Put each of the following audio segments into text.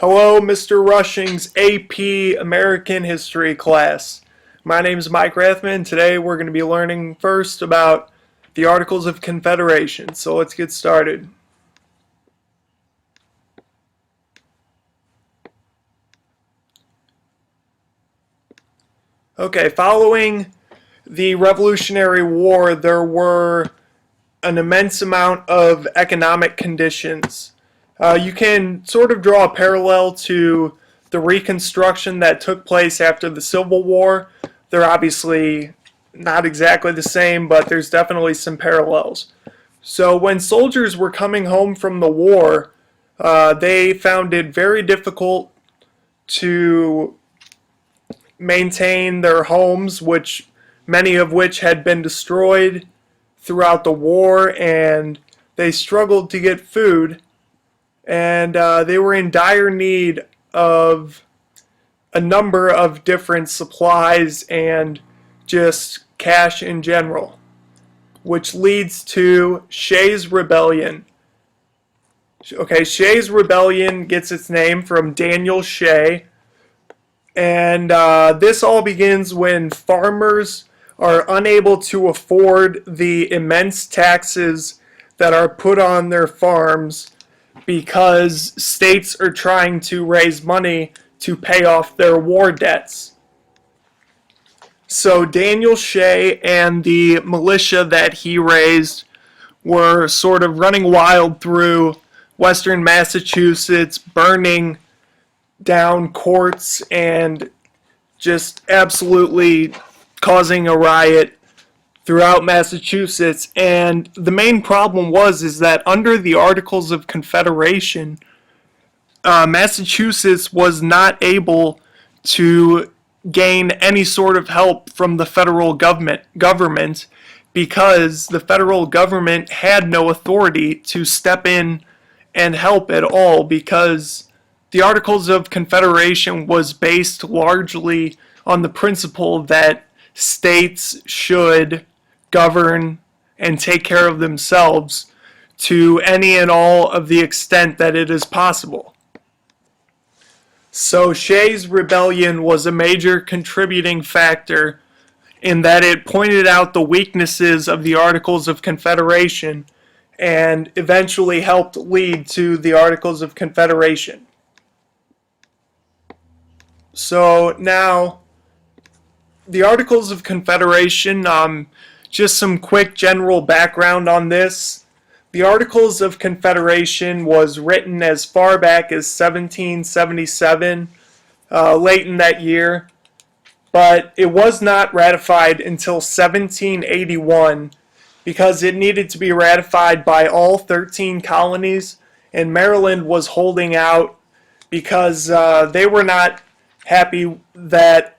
Hello, Mr. Rushing's AP American History class. My name is Mike Rathmann. Today we're going to be learning first about the Articles of Confederation. So let's get started. Okay, following the Revolutionary War, there were an immense amount of economic conditions. You can sort of draw a parallel to the Reconstruction that took place after the Civil War. They're obviously not exactly the same, but there's definitely some parallels. So when soldiers were coming home from the war, they found it very difficult to maintain their homes, which many of which had been destroyed throughout the war, and they struggled to get food, and they were in dire need of a number of different supplies and just cash in general, which leads to Shays' Rebellion. Okay, Shays' Rebellion gets its name from Daniel Shay, and this all begins when farmers are unable to afford the immense taxes that are put on their farms because states are trying to raise money to pay off their war debts. So Daniel Shay and the militia that he raised were sort of running wild through western Massachusetts, burning down courts and just absolutely causing a riot throughout Massachusetts. And the main problem is that under the Articles of Confederation, Massachusetts was not able to gain any sort of help from the federal government because the federal government had no authority to step in and help at all, because the Articles of Confederation was based largely on the principle that states should govern and take care of themselves to any and all of the extent that it is possible. So Shays' Rebellion was a major contributing factor in that it pointed out the weaknesses of the Articles of Confederation and eventually helped lead to the Articles of Confederation. So now, the Articles of Confederation, just some quick general background on this. The Articles of Confederation was written as far back as 1777, late in that year, but it was not ratified until 1781 because it needed to be ratified by all 13 colonies, and Maryland was holding out because they were not happy that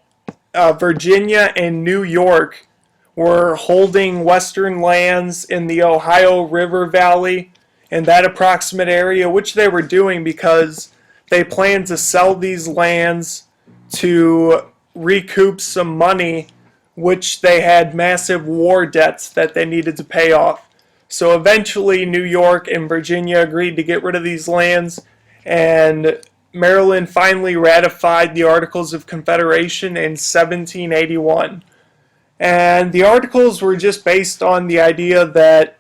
Virginia and New York were holding western lands in the Ohio River Valley and that approximate area, which they were doing because they planned to sell these lands to recoup some money, which they had massive war debts that they needed to pay off. So eventually New York and Virginia agreed to get rid of these lands, and Maryland finally ratified the Articles of Confederation in 1781. And the Articles were just based on the idea that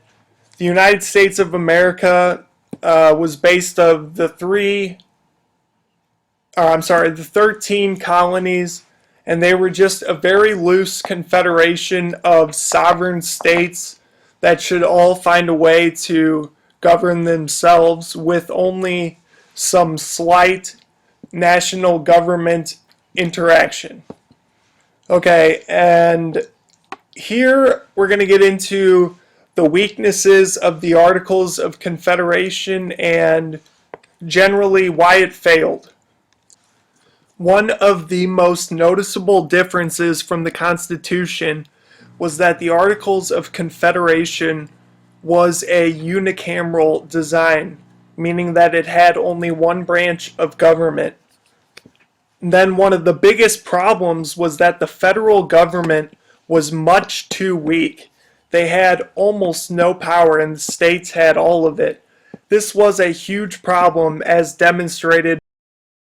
the United States of America was based of the 13 colonies, and they were just a very loose confederation of sovereign states that should all find a way to govern themselves with only some slight national government interaction. Okay, and here we're going to get into the weaknesses of the Articles of Confederation and generally why it failed. One of the most noticeable differences from the Constitution was that the Articles of Confederation was a unicameral design, meaning that it had only one branch of government. And then one of the biggest problems was that the federal government was much too weak. They had almost no power and the states had all of it. This was a huge problem as demonstrated